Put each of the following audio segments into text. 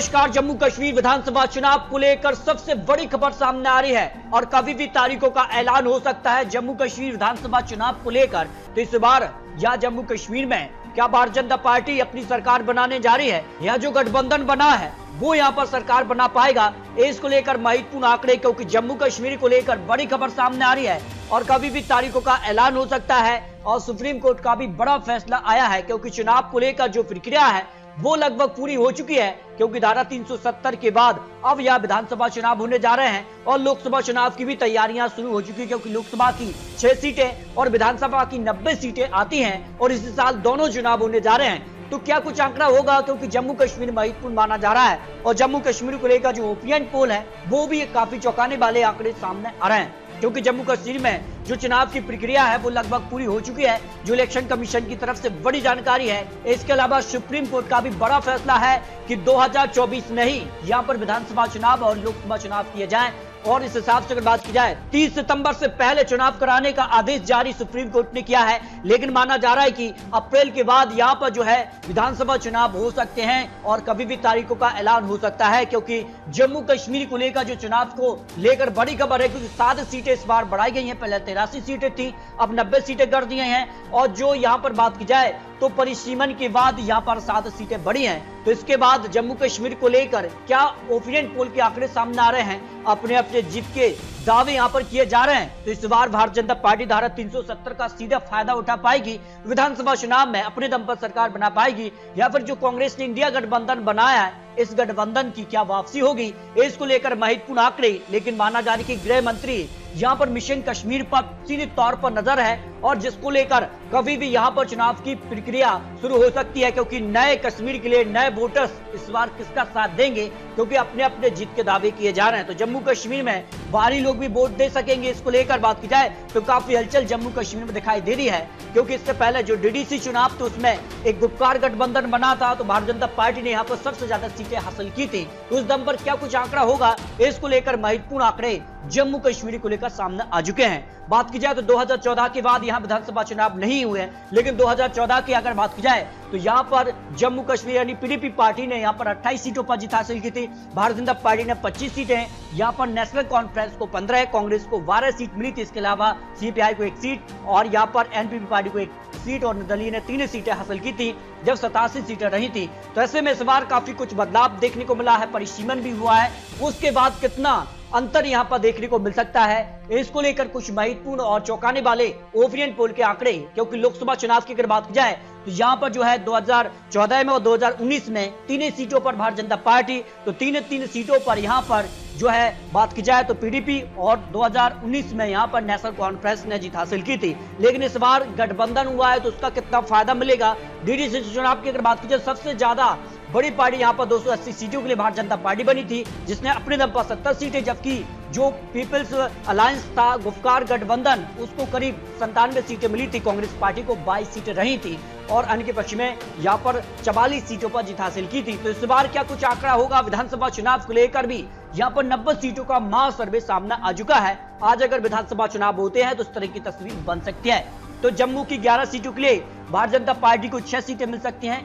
नमस्कार। जम्मू कश्मीर विधानसभा चुनाव को लेकर सबसे बड़ी खबर सामने आ रही है और कभी भी तारीखों का ऐलान हो सकता है जम्मू कश्मीर विधानसभा चुनाव को लेकर। तो इस बार या जम्मू कश्मीर में क्या भारतीय जनता पार्टी अपनी सरकार बनाने जा रही है या जो गठबंधन बना है वो यहाँ पर सरकार बना पाएगा, इसको लेकर महत्वपूर्ण आंकड़े, क्योंकि जम्मू कश्मीर को लेकर बड़ी खबर सामने आ रही है और कभी भी तारीखों का ऐलान हो सकता है। और सुप्रीम कोर्ट का भी बड़ा फैसला आया है, क्योंकि चुनाव को लेकर जो प्रक्रिया है वो लगभग पूरी हो चुकी है, क्योंकि धारा 370 के बाद अब यह विधानसभा चुनाव होने जा रहे हैं और लोकसभा चुनाव की भी तैयारियां शुरू हो चुकी है, क्योंकि लोकसभा की 6 सीटें और विधानसभा की 90 सीटें आती हैं और इसी साल दोनों चुनाव होने जा रहे हैं। तो क्या कुछ आंकड़ा होगा, क्योंकि जम्मू कश्मीर महत्वपूर्ण माना जा रहा है और जम्मू कश्मीर को लेकर जो ओपिनियन पोल है वो भी काफी चौंकाने वाले आंकड़े सामने आ रहे हैं, क्योंकि जम्मू कश्मीर में जो चुनाव की प्रक्रिया है वो लगभग पूरी हो चुकी है, जो इलेक्शन कमीशन की तरफ से बड़ी जानकारी है। इसके अलावा सुप्रीम कोर्ट का भी बड़ा फैसला है कि 2024 में ही यहाँ पर विधानसभा चुनाव और लोकसभा चुनाव किए जाएं और इस हिसाब से अगर बात की जाए 30 सितंबर से पहले चुनाव कराने का आदेश जारी सुप्रीम कोर्ट ने किया है। लेकिन माना जा रहा है कि अप्रैल के बाद यहाँ पर जो है विधानसभा चुनाव हो सकते हैं और कभी भी तारीखों का ऐलान हो सकता है, क्योंकि जम्मू कश्मीर को लेकर जो चुनाव को लेकर बड़ी खबर है, क्योंकि 7 सीटें इस बार बढ़ाई गई हैं। पहले 83 सीटें थी, अब 90 सीटें कर दी हैं और जो यहाँ पर बात की जाए तो परिसीमन के बाद यहाँ पर 7 सीटें बढ़ी हैं। तो इसके बाद जम्मू कश्मीर को लेकर क्या ओपिनियन पोल के आंकड़े सामने आ रहे हैं, अपने अपने जीत के दावे यहाँ पर किए जा रहे हैं। तो इस बार भारतीय जनता पार्टी धारा 370 का सीधा फायदा उठा पाएगी, विधानसभा चुनाव में अपने दम पर सरकार बना पाएगी, या फिर जो कांग्रेस ने इंडिया गठबंधन बनाया है इस गठबंधन की क्या वापसी होगी, इसको लेकर महत्वपूर्ण आंकड़े। लेकिन माना जा रहा है कि गृह मंत्री यहाँ पर मिशन कश्मीर पर सीधे तौर पर नजर है और जिसको लेकर कभी भी यहाँ पर चुनाव की प्रक्रिया शुरू हो सकती है, क्योंकि नए कश्मीर के लिए नए वोटर्स इस बार किसका साथ देंगे, क्योंकि अपने अपने जीत के दावे किए जा रहे हैं। तो जम्मू कश्मीर में बाहरी लोग भी वोट दे सकेंगे। इसको लेकर बात की जाए तो काफी हलचल जम्मू कश्मीर में दिखाई दे रही है, क्योंकि इससे पहले जो डीडीसी चुनाव थे उसमें एक गुपकार गठबंधन बना था, तो भारतीय जनता पार्टी ने यहाँ पर सबसे ज्यादा सीटें हासिल की थी। तो उस दम पर क्या कुछ आंकड़ा होगा, इसको लेकर महत्वपूर्ण आंकड़े जम्मू कश्मीर को लेकर सामने आ चुके हैं। बात की जाए तो 2014 के बाद यहाँ विधानसभा चुनाव नहीं हुए, लेकिन 2014 की अगर बात की जाए तो यहाँ पर जम्मू कश्मीर यानी पीडीपी पार्टी ने यहाँ पर 28 सीटों पर जीत हासिल की थी। भारतीय जनता पार्टी ने 25 सीटें, यहाँ पर नेशनल कॉन्फ्रेंस को 15, कांग्रेस को 12 सीट मिली थी। इसके अलावा सीपीआई को 1 सीट और यहाँ पर एनपीपी पार्टी को 1 सीट और निर्दलीय ने 3 सीटें हासिल की थी, जब 87 सीटें रही थी। तो ऐसे में इस बार काफी कुछ बदलाव देखने को मिला है, परिसीमन भी हुआ है। उसके बाद कितना अंतर यहाँ पर देखने को मिल सकता है, इसको लेकर कुछ महत्वपूर्ण और चौंकाने वाले ओपिनियन पोल के आंकड़े, क्योंकि लोकसभा चुनाव की अगर बात की जाए तो यहाँ पर जो है 2014 में और 2019 में 3 सीटों पर भारतीय जनता पार्टी, तो 3 सीटों पर यहाँ पर जो है बात की जाए तो पीडीपी, और 2019 में यहाँ पर नेशनल कॉन्फ्रेंस ने जीत हासिल की थी। लेकिन इस बार गठबंधन हुआ है तो उसका कितना फायदा मिलेगा। डीडीसी चुनाव की अगर बात की जाए सबसे ज्यादा बड़ी पार्टी यहाँ पर 280 सीटों के लिए भारतीय जनता पार्टी बनी थी, जिसने अपने दम पर 70 सीटें, जबकि जो पीपल्स अलायंस था गुफकार गठबंधन उसको करीब 97 सीटें मिली थी, कांग्रेस पार्टी को 22 सीटें रही थी और अन्य के पक्ष में यहाँ पर 44 सीटों पर जीत हासिल की थी। तो इस बार क्या कुछ आंकड़ा होगा विधानसभा चुनाव को लेकर भी, यहाँ पर 90 सीटों का महासर्वे सामने आ चुका है। आज अगर विधानसभा चुनाव होते हैं तो इस तरह की तस्वीर बन सकती है। तो जम्मू की 11 सीटों के लिए भारतीय जनता पार्टी को 6 सीटें मिल सकती हैं।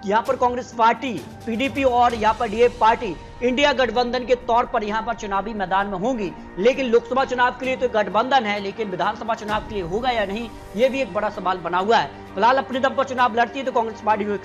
यहाँ पर कांग्रेस पार्टी, पीडीपी और यहाँ पर डीएफ पार्टी इंडिया गठबंधन के तौर पर यहाँ पर चुनावी मैदान में होंगी। लेकिन लोकसभा चुनाव के लिए तो गठबंधन है, लेकिन विधानसभा चुनाव के लिए होगा या नहीं, ये भी एक बड़ा सवाल बना हुआ है। फिलहाल अपने दम पर चुनाव लड़ती है तो कांग्रेस पार्टी को 1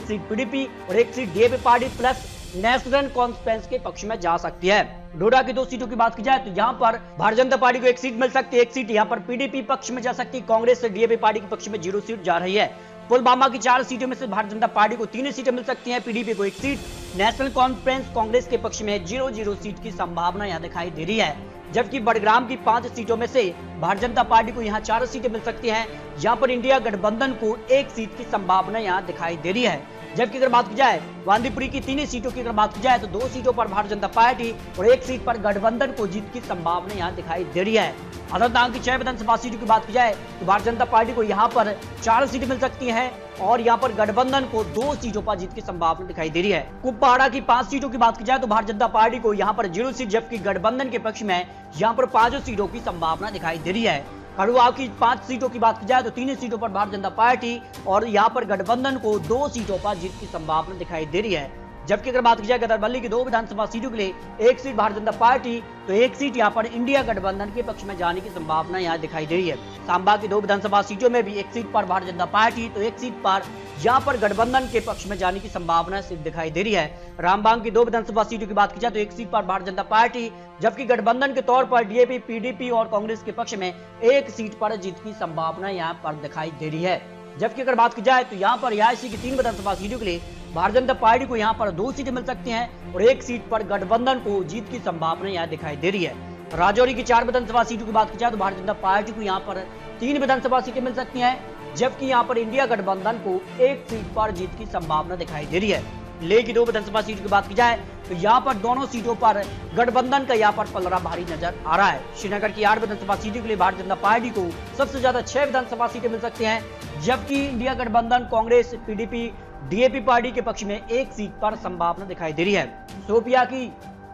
सीट पीडीपी और 1 seat DF party plus national conference के पक्ष में जा सकती है। डोडा की 2 सीटों की बात की जाए तो यहाँ पर भारतीय जनता पार्टी को 1 सीट मिल सकती है, 1 सीट यहाँ पर पीडीपी पक्ष में जा सकती है, कांग्रेस से डीएफ पार्टी के पक्ष में 0 सीट जा रही है। पुलवामा की 4 सीटों में से भारतीय जनता पार्टी को 3 सीटें मिल सकती हैं, पीडीपी को 1 सीट, नेशनल कॉन्फ्रेंस कांग्रेस के पक्ष में 0 सीट की संभावना यहाँ दिखाई दे रही है। जबकि बड़ग्राम की 5 सीटों में से भारतीय जनता पार्टी को यहाँ 4 सीटें मिल सकती हैं। यहाँ पर इंडिया गठबंधन को 1 सीट की संभावना यहाँ दिखाई दे रही है। जबकि अगर बात की जाए बांदीपुरी की 3 सीटों की अगर बात की जाए तो 2 सीटों पर भारतीय जनता पार्टी और 1 सीट पर गठबंधन को जीत की संभावना यहाँ दिखाई दे रही है। अनंतनाग की 6 विधानसभा सीटों की बात की जाए तो भारतीय जनता पार्टी को यहाँ पर 4 सीटें मिल सकती हैं और यहाँ पर गठबंधन को 2 सीटों पर जीत की संभावना दिखाई दे रही है। कुपवाड़ा की 5 सीटों की बात की जाए तो भारतीय जनता पार्टी को यहाँ पर 0 सीट, जबकि गठबंधन के पक्ष में यहाँ पर 5 सीटों की संभावना दिखाई दे रही है। खड़ुआ की 5 सीटों की बात की जाए तो 3 सीटों पर भारतीय जनता पार्टी और यहाँ पर गठबंधन को 2 सीटों पर जीत की संभावना दिखाई दे रही है। जबकि अगर बात की जाए गदरबल्ली की 2 विधानसभा सीटों के लिए 1 सीट भारतीय जनता पार्टी तो 1 सीट यहां पर इंडिया गठबंधन के पक्ष में जाने की संभावना यहां दिखाई दे रही है। सांबा की 2 विधानसभा सीटों में भी 1 सीट पर भारतीय जनता पार्टी तो 1 सीट पर यहां पर गठबंधन के पक्ष में जाने की संभावना सिर्फ दिखाई दे रही है। रामबाग की 2 विधानसभा सीटों की बात की जाए तो 1 सीट पर भारतीय जनता पार्टी, जबकि गठबंधन के तौर पर डीएपी, पीडीपी और कांग्रेस के पक्ष में 1 सीट पर जीत की संभावना यहां पर दिखाई दे रही है। जबकि अगर बात की जाए तो यहां पर रिहायशी की 3 विधानसभा सीटों के लिए भारतीय जनता पार्टी को यहां पर 2 सीटें मिल सकती हैं और 1 सीट पर गठबंधन को जीत की संभावना यहां दिखाई दे रही है। राजौरी की 4 विधानसभा सीटों की बात की जाए तो भारतीय जनता पार्टी को यहां पर 3 विधानसभा सीटें मिल सकती हैं, जबकि यहां पर इंडिया गठबंधन को 1 सीट पर जीत की संभावना दिखाई दे रही है। लेह की 2 विधानसभा सीटों की बात की जाए तो यहां पर दोनों सीटों पर गठबंधन का यहां पर पलड़ा भारी नजर आ रहा है। श्रीनगर की 8 विधानसभा सीटों के लिए भारतीय जनता पार्टी को सबसे ज्यादा 6 विधानसभा सीटें मिल सकती हैं, जबकि इंडिया गठबंधन, कांग्रेस, पीडीपी, डीएपी पार्टी के पक्ष में 1 सीट पर संभावना दिखाई दे रही है। शोपिया की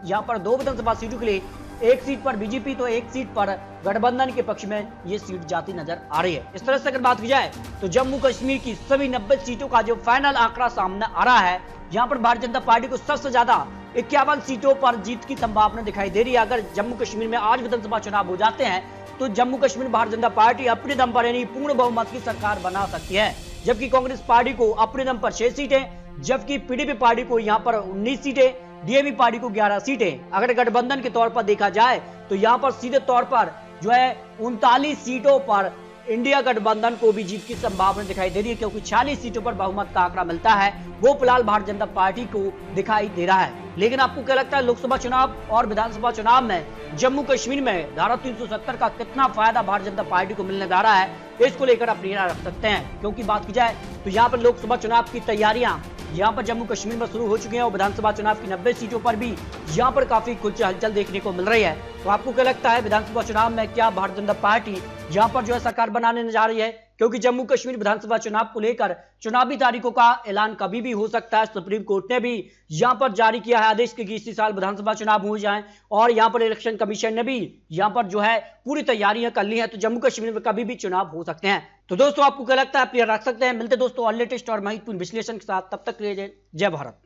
यहां पर 2 विधानसभा सीटों के लिए 1 सीट पर बीजेपी तो 1 सीट पर गठबंधन के पक्ष में ये सीट जाती नजर आ रही है। इस तरह से अगर बात की जाए तो जम्मू कश्मीर की सभी 90 सीटों का जो फाइनल आंकड़ा सामने आ रहा है, यहाँ पर भारतीय जनता पार्टी को सबसे ज्यादा 51 सीटों पर जीत की संभावना दिखाई दे रही है। अगर जम्मू कश्मीर में आज विधानसभा चुनाव हो जाते हैं तो जम्मू कश्मीर भारतीय जनता पार्टी अपने दम पर यानी पूर्ण बहुमत की सरकार बना सकती है, जबकि कांग्रेस पार्टी को अपने दम पर 6 सीटें, जबकि पीडीपी पार्टी को यहाँ पर 19 सीटें, डीएपी पार्टी को 11 सीटें। अगर गठबंधन के तौर पर देखा जाए तो यहाँ पर सीधे तौर पर जो है 39 सीटों पर इंडिया गठबंधन को भी जीत की संभावना दिखाई दे रही है, क्योंकि 46 सीटों पर बहुमत का आंकड़ा मिलता है, वो फिलहाल भारतीय जनता पार्टी को दिखाई दे रहा है। लेकिन आपको क्या लगता है लोकसभा चुनाव और विधानसभा चुनाव में जम्मू कश्मीर में धारा 370 का कितना फायदा भारतीय जनता पार्टी को मिलने जा रहा है, इसको लेकर अपनी राय रख सकते हैं। क्योंकि बात की जाए तो यहाँ पर लोकसभा चुनाव की तैयारियां यहाँ पर जम्मू कश्मीर में शुरू हो चुकी हैं और विधानसभा चुनाव की 90 सीटों पर भी यहाँ पर काफी कुछ हलचल देखने को मिल रही है। तो आपको क्या लगता है विधानसभा चुनाव में क्या भारतीय जनता पार्टी यहाँ पर जो है सरकार बनाने जा रही है? क्योंकि जम्मू कश्मीर विधानसभा चुनाव को लेकर चुनावी तारीखों का ऐलान कभी भी हो सकता है। सुप्रीम कोर्ट ने भी यहाँ पर जारी किया है आदेश कि इसी साल विधानसभा चुनाव हो जाएं और यहाँ पर इलेक्शन कमीशन ने भी यहाँ पर जो है पूरी तैयारियां कर ली है, तो जम्मू कश्मीर में कभी भी चुनाव हो सकते हैं। तो दोस्तों आपको क्या लगता है, आप रख सकते हैं। मिलते दोस्तों और लेटेस्ट और महत्वपूर्ण विश्लेषण के साथ, तब तक के लिए जय भारत।